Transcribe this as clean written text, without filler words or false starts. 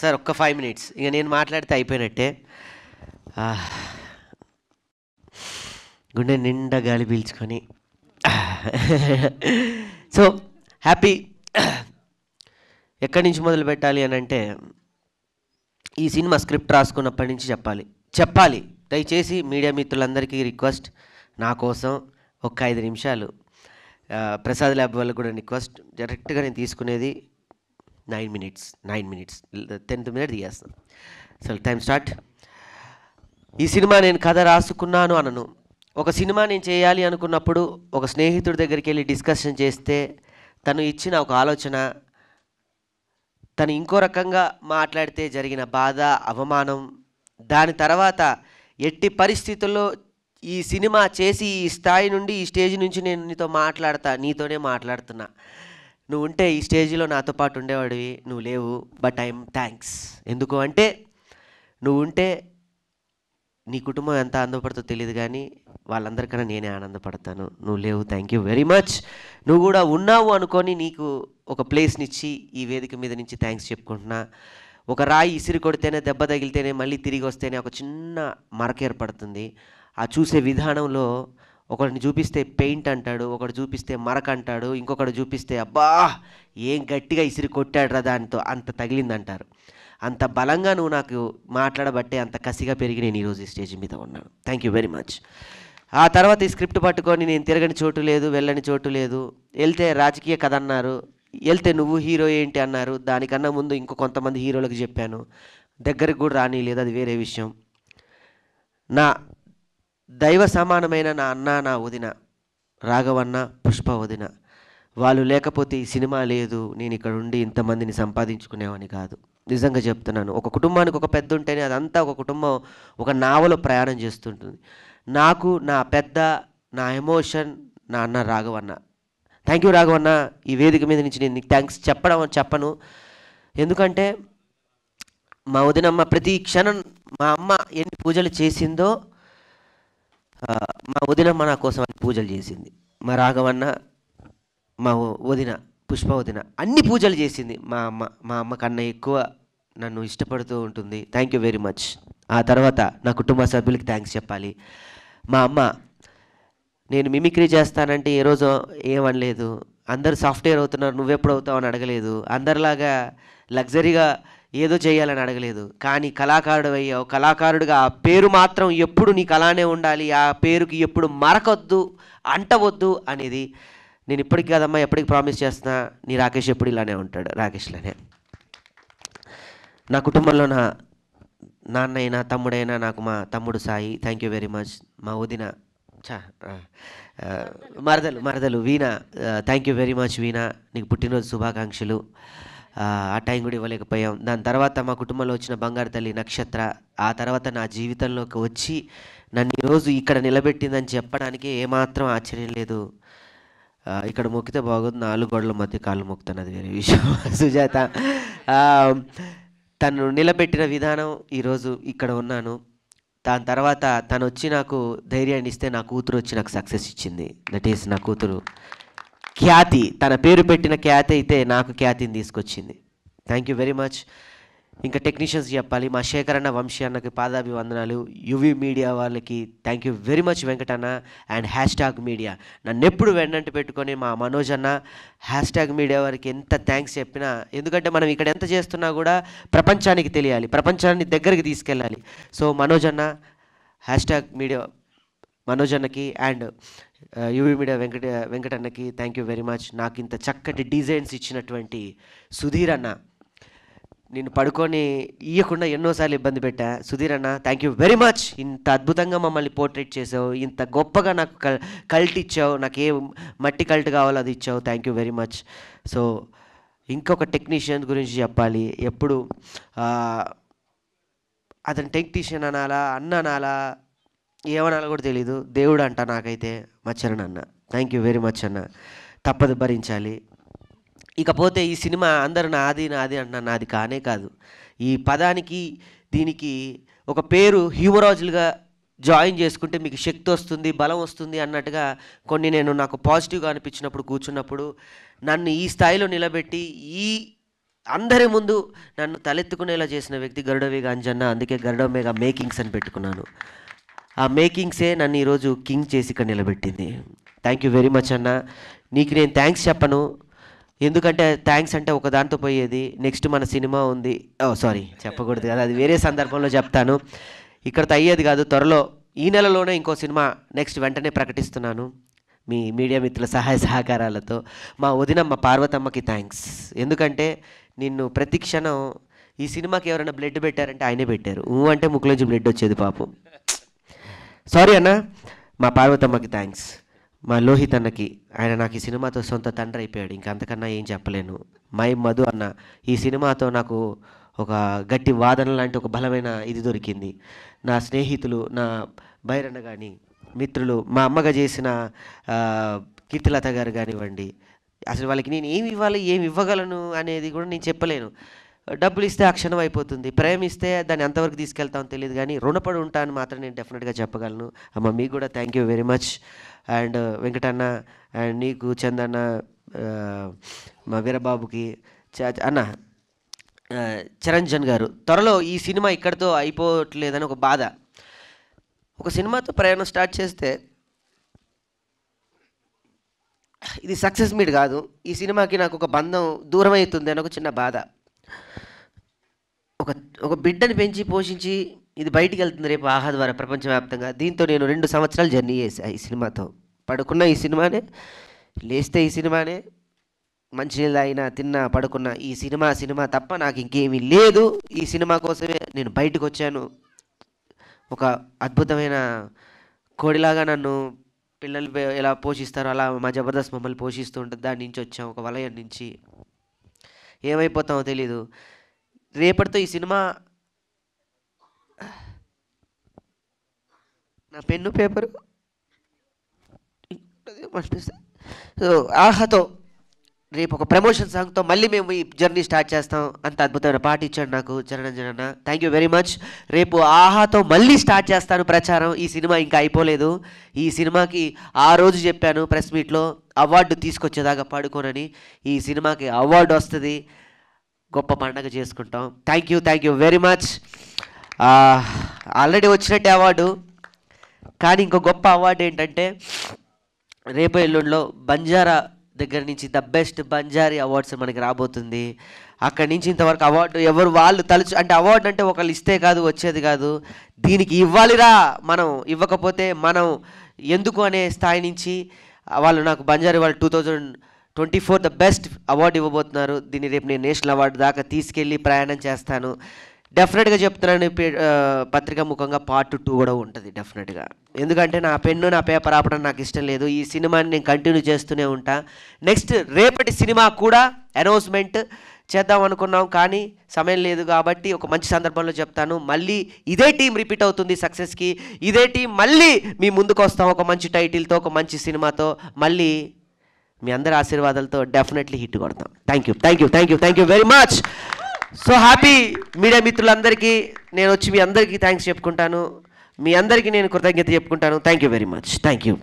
Sir ఒక్క 5 minutes ఇక నేను మాట్లాడితే అయిపోయినట్టే. ఆ, గుండె నిండా గాలి పీల్చుకొని సో హ్యాపీ. ఎక్కడి నుంచి మొదలు పెట్టాలి అని అంటే, ఈ సినిమా స్క్రిప్ట్ రాసుకున్నప్పటి నుంచి చెప్పాలి. దయచేసి మీడియా మిత్రులందరికీ రిక్వెస్ట్, నా కోసం ఒక 5 నిమిషాలు, ప్రసాద్ ల్యాబ్ వాళ్ళకు కూడా రిక్వెస్ట్. డైరెక్ట్గా నేను తీసుకునేది 9 మినిట్స్, 10th మినిట్ తీయేస్తాను. అసలు టైం స్టార్ట్. ఈ సినిమా నేను కథ రాసుకున్నాను అనను. ఒక సినిమా నేను చేయాలి అనుకున్నప్పుడు ఒక స్నేహితుడి దగ్గరికి వెళ్ళి డిస్కషన్ చేస్తే తను ఇచ్చిన ఒక ఆలోచన, తను ఇంకో రకంగా మాట్లాడితే జరిగిన బాధ, అవమానం, దాని తర్వాత ఎట్టి పరిస్థితుల్లో ఈ సినిమా చేసి ఈ స్థాయి నుండి, ఈ స్టేజ్ నుంచి నేను నీతోనే మాట్లాడుతున్నా. నువ్వు ఉంటే ఈ స్టేజ్లో నాతో పాటు ఉండేవాడివి, నువ్వు లేవు. But I'm thanks. ఎందుకు అంటే, నువ్వు ఉంటే నీ కుటుంబం ఎంత ఆనందపడుతుందో తెలియదు, కానీ వాళ్ళందరికన్నా నేనే ఆనందపడతాను. నువ్వు లేవు, థ్యాంక్ యూ వెరీ మచ్. నువ్వు కూడా ఉన్నావు అనుకొని నీకు ఒక ప్లేస్నిచ్చి ఈ వేదిక మీద నుంచి థ్యాంక్స్ చెప్పుకుంటున్నా. ఒక రాయి ఇసిరి కొడితేనే, దెబ్బ తగిలితేనే, మళ్ళీ తిరిగి వస్తేనే ఒక చిన్న మరక ఏర్పడుతుంది. ఆ చూసే విధానంలో ఒకడిని చూపిస్తే పెయింట్ అంటాడు, ఒకడు చూపిస్తే మరక అంటాడు, ఇంకొకడు చూపిస్తే అబ్బా ఏం గట్టిగా ఇసిరి కొట్టాడురా దాంతో అంత తగిలిందంటారు. అంత బలంగా నువ్వు నాకు మాట్లాడబట్టే అంత కసిగా పెరిగి నేను ఈరోజు ఈ స్టేజ్ మీద ఉన్నాను. Thank you very much. ఆ తర్వాత ఈ స్క్రిప్ట్ పట్టుకొని నేను తిరగని చోటు లేదు, వెళ్ళని చోటు లేదు. వెళ్తే రాజకీయ కథ అన్నారు, వెళ్తే నువ్వు హీరో ఏంటి అన్నారు. దానికన్నా ముందు ఇంకో కొంతమంది హీరోలకు చెప్పాను, దగ్గరికి కూడా రాని లేదు, అది వేరే విషయం. నా దైవ సమానమైన నా అన్న, నా వదిన రాఘవన్న, పుష్ప వదిన, వాళ్ళు లేకపోతే ఈ సినిమా లేదు, నేను ఇక్కడ ఉండి ఇంతమందిని సంపాదించుకునేవాని కాదు. నిజంగా చెప్తున్నాను. ఒక కుటుంబానికి ఒక పెద్ద ఉంటేనే అదంతా ఒక కుటుంబం ఒక నావలో ప్రయాణం చేస్తుంటుంది. నాకు నా పెద్ద, నా ఎమోషన్ నా అన్న రాఘవన్న. Thank you రాఘవన్న. ఈ వేదిక మీద నుంచి నేను నీకు థ్యాంక్స్ చెప్పను. ఎందుకంటే మా వదినమ్మ ప్రతి క్షణం, మా అమ్మ ఎన్ని పూజలు చేసిందో మా వదినమ్మ నా కోసం అన్ని పూజలు చేసింది. మా రాఘవన్న, మా వదిన పుష్ప వదిన అన్ని పూజలు చేసింది. మా అమ్మ కన్నా ఎక్కువ నన్ను ఇష్టపడుతూ ఉంటుంది. Thank you very much. ఆ తర్వాత నా కుటుంబ సభ్యులకి థ్యాంక్స్ చెప్పాలి. మా అమ్మ, నేను మిమిక్రీ చేస్తానంటే ఏ రోజు ఏమనలేదు. అందరూ సాఫ్ట్వేర్ అవుతున్నారు, నువ్వెప్పుడు అవుతావు అని అడగలేదు. అందరిలాగా లగ్జరీగా ఏదో చేయాలని అడగలేదు. కానీ కళాకారుడు అయ్యావు. కళాకారుడిగా ఆ పేరు మాత్రం ఎప్పుడు నీకు అలానే ఉండాలి, ఆ పేరుకి ఎప్పుడు మరకొద్దు, అంటవద్దు అనేది నేను ఇప్పటికి కాదమ్మా, ఎప్పటికి ప్రామిస్ చేస్తున్నా. నీ రాకేష్ ఎప్పుడు ఇలానే ఉంటాడు, రాకేష్లానే. నా కుటుంబంలో నా నాన్నైనా తమ్ముడైనా నాకు మా తమ్ముడు Sai, thank you very much. మా వదిన మరదలు వీణ, థ్యాంక్ యూ వెరీ మచ్ వీణ, నీకు పుట్టినరోజు శుభాకాంక్షలు. ఆ టైం కూడా ఇవ్వలేకపోయాం. దాని తర్వాత మా కుటుంబంలో వచ్చిన బంగారు తల్లి నక్షత్ర, ఆ తర్వాత నా జీవితంలోకి వచ్చి నన్ను ఈరోజు ఇక్కడ నిలబెట్టిందని చెప్పడానికి ఏమాత్రం ఆశ్చర్యం లేదు. ఇక్కడ మొక్కితే బాగోదు, 4 గోడల మధ్య కాళ్ళు మొక్కుతాను, అది వేరే విషయం. సుజాత తను నిలబెట్టిన విధానం ఈరోజు ఇక్కడ ఉన్నాను. దాని తర్వాత తను వచ్చి నాకు ధైర్యాన్ని ఇస్తే నా కూతురు వచ్చి నాకు సక్సెస్ ఇచ్చింది. దట్ ఈస్ నా కూతురు ఖ్యాతి. తన పేరు పెట్టిన ఖ్యాతి అయితే నాకు ఖ్యాతిని తీసుకొచ్చింది. Thank you very much. ఇంకా టెక్నీషియన్స్ చెప్పాలి. మా శేఖర్ అన్న, వంశీ అన్నకి పాదాభివందనాలు. యువి మీడియా వాళ్ళకి thank you very much Venkatanna. And hashtag media నన్ను ఎప్పుడు వెన్నంటి పెట్టుకొని మా మనోజ్ అన్న, హ్యాష్ట్యాగ్ మీడియా వారికి ఎంత థ్యాంక్స్ చెప్పినా, ఎందుకంటే మనం ఇక్కడ ఎంత చేస్తున్నా కూడా ప్రపంచానికి తెలియాలి, ప్రపంచాన్ని దగ్గరికి తీసుకెళ్ళాలి. సో మనోజ్ అన్న, హ్యాష్ట్యాగ్ మీడియా మనోజ్ అన్నకి అండ్ యువి మీడియా వెంకటన్నకి థ్యాంక్ యూ వెరీ మచ్. నాకు ఇంత చక్కటి డిజైన్స్ ఇచ్చినటువంటి సుధీర్ అన్న, నేను పడుకొని ఇవ్వకుండా ఎన్నోసార్లు ఇబ్బంది పెట్టా. సుధీర్ అన్న థ్యాంక్ యూ వెరీ మచ్. ఇంత అద్భుతంగా మమ్మల్ని పోర్ట్రేట్ చేసావు, ఇంత గొప్పగా నాకు కల్ట్ ఇచ్చావు, నాకు ఏ మట్టి కల్ట్ కావాలో అది ఇచ్చావు. Thank you very much. So ఇంకొక టెక్నీషియన్ గురించి చెప్పాలి. ఎప్పుడు అతను టెక్నీషియన్ అనాలా, అన్న అనాలా, ఏమనాలో కూడా తెలీదు, దేవుడు అంట నాకైతే. మచ్చరణ అన్న థ్యాంక్ యూ వెరీ మచ్ అన్న, తప్పదు భరించాలి. ఇకపోతే ఈ సినిమా అందరూ నాది అంటున్నాను, నాది కానే కాదు. ఈ పదానికి దీనికి ఒక పేరు హ్యూమరాజులుగా జాయిన్ చేసుకుంటే మీకు శక్తి వస్తుంది, బలం వస్తుంది అన్నట్టుగా కొన్ని నాకు పాజిటివ్గా అనిపించినప్పుడు కూర్చున్నప్పుడు నన్ను ఈ స్థాయిలో నిలబెట్టి ఈ అందరి ముందు నన్ను తలెత్తుకునేలా చేసిన వ్యక్తి గరుడవేగ అంజన్న. అందుకే గరుడవేగ మేకింగ్స్ అని పెట్టుకున్నాను. ఆ మేకింగ్సే నన్ను ఈరోజు కింగ్ చేసి ఇక్కడ నిలబెట్టింది. థ్యాంక్ యూ వెరీ మచ్ అన్న. నీకు నేను థ్యాంక్స్ చెప్పను, ఎందుకంటే థ్యాంక్స్ అంటే ఒక దాంతో పోయేది. నెక్స్ట్ మన సినిమా ఉంది. సారీ చెప్పకూడదు కదా, అది వేరే సందర్భంలో చెప్తాను. ఇక్కడతో అయ్యేది కాదు. త్వరలో ఈ నెలలోనే ఇంకో సినిమా నెక్స్ట్ వెంటనే ప్రకటిస్తున్నాను మీ మీడియా మిత్రుల సహాయ సహకారాలతో. మా వదినమ్మ పార్వతమ్మకి థ్యాంక్స్, ఎందుకంటే నిన్ను ప్రతి క్షణం ఈ సినిమాకి ఎవరైనా బ్లడ్ పెట్టారంటే ఆయనే పెట్టారు. అంటే ముక్కులోంచి బ్లడ్ వచ్చేది పాపం. సారీ అన్న. మా పార్వతమ్మకి థ్యాంక్స్. మా లోహిత్ అన్నకి, ఆయన నాకు ఈ సినిమాతో సొంత తండ్రి అయిపోయాడు, ఇంకా అంతకన్నా ఏం చెప్పలేను. మై మధు అన్న, ఈ సినిమాతో నాకు ఒక గట్టి వాదన లాంటి ఒక బలమైన ఇది దొరికింది. నా స్నేహితులు, నా బైరన్న కానీ మిత్రులు, మా అమ్మగా చేసిన కీర్తిలత గారు కానివ్వండి, అసలు వాళ్ళకి నేను ఏమి ఇవ్వాలి, ఏమి ఇవ్వగలను అనేది కూడా నేను చెప్పలేను. డబ్బులు ఇస్తే ఆ క్షణం అయిపోతుంది, ప్రేమిస్తే దాన్ని ఎంతవరకు తీసుకెళ్తామో తెలియదు, కానీ రుణపడి ఉంటాను మాత్రం నేను డెఫినెట్గా చెప్పగలను. అమ్మ మీకు కూడా thank you very much. And Venkatanna, and నీకు చందన్న, మా వీరబాబుకి అన్న, చిరంజన్ గారు. త్వరలో ఈ సినిమా ఇక్కడితో అయిపోవట్లేదని ఒక బాధ. ఒక సినిమాతో ప్రయాణం స్టార్ట్ చేస్తే ఇది సక్సెస్ మీట్ కాదు, ఈ సినిమాకి నాకు ఒక బంధం దూరం అవుతుంది అని ఒక చిన్న బాధ. ఒక బిడ్డని పెంచి పోషించి ఇది బయటికి వెళ్తుంది రేపు ఆహా ద్వారా ప్రపంచవ్యాప్తంగా. దీంతో నేను 2 సంవత్సరాలు జర్నీ చేశాను ఈ సినిమాతో. పడుకున్న ఈ సినిమానే, లేస్తే ఈ సినిమానే, మంచినీళ్ళు అయినా తిన్నా పడుకున్న ఈ సినిమా తప్ప నాకు ఇంకేమీ లేదు. ఈ సినిమా కోసమే నేను బయటకు వచ్చాను. ఒక అద్భుతమైన కోడిలాగా నన్ను పిల్లలు ఎలా పోషిస్తారో అలా మా జబర్దస్త్ మమ్మల్ని పోషిస్తూ ఉంటుంది. దాని నుంచి వచ్చాం, ఒక వలయం నుంచి. ఏమైపోతామో తెలీదు. రేపటితో ఈ సినిమా, నా పెన్ను పేపరు సో ఆహాతో రేపు ఒక ప్రమోషన్ సాంగ్తో మళ్ళీ మేము ఈ జర్నీ స్టార్ట్ చేస్తాం. అంత అద్భుతమైన పాట ఇచ్చాడు నాకు చిరంజన్ అన్న. Thank you very much. రేపు ఆహాతో మళ్ళీ స్టార్ట్ చేస్తాను ప్రచారం. ఈ సినిమా ఇంకా అయిపోలేదు. ఈ సినిమాకి ఆ రోజు చెప్పాను ప్రెస్ మీట్లో, అవార్డు తీసుకొచ్చేదాకా పడుకోనని. ఈ సినిమాకి అవార్డు వస్తుంది, గొప్ప పండగ చేసుకుంటాం. Thank you very much. Already వచ్చినట్టే అవార్డు, కానీ ఇంకో గొప్ప అవార్డు ఏంటంటే రేపు ఎల్లుండిలో బంజారా దగ్గర నుంచి ద బెస్ట్ బంజారీ అవార్డ్స్ మనకి రాబోతుంది. అక్కడి నుంచి ఇంతవరకు అవార్డు ఎవరు వాళ్ళు తలుచు, అంటే అవార్డు అంటే ఒకళ్ళు ఇస్తే కాదు వచ్చేది కాదు, దీనికి ఇవ్వాలిరా, మనం ఇవ్వకపోతే మనం ఎందుకు అనే స్థాయి నుంచి వాళ్ళు నాకు బంజారీ వాళ్ళు 2024 ద బెస్ట్ అవార్డు ఇవ్వబోతున్నారు. దీన్ని రేపు నేను నేషనల్ అవార్డు దాకా తీసుకెళ్ళి ప్రయాణం చేస్తాను. డెఫినెట్గా చెప్తున్నాను, పత్రికా ముఖంగా పార్ట్ 2 కూడా ఉంటుంది డెఫినెట్గా. ఎందుకంటే నా పెన్ను నా పేపర్ ఆపడం నాకు ఇష్టం లేదు. ఈ సినిమాని నేను కంటిన్యూ చేస్తూనే ఉంటా. నెక్స్ట్ రేపటి సినిమా కూడా అనౌన్స్మెంట్ చేద్దాం అనుకున్నాం, కానీ సమయం లేదు కాబట్టి ఒక మంచి సందర్భంలో చెప్తాను. మళ్ళీ ఇదే టీం రిపీట్ అవుతుంది సక్సెస్కి. ఇదే టీం మళ్ళీ మీ ముందుకు వస్తాం ఒక మంచి టైటిల్తో, ఒక మంచి సినిమాతో. మళ్ళీ మీ అందరి ఆశీర్వాదాలతో డెఫినెట్లీ హిట్ కొడతాం. Thank you very much. So happy. Media మిత్రులందరికీ నేను వచ్చి మీ అందరికీ థ్యాంక్స్ చెప్పుకుంటాను, మీ అందరికీ నేను కృతజ్ఞత చెప్పుకుంటాను. Thank you very much. Thank you.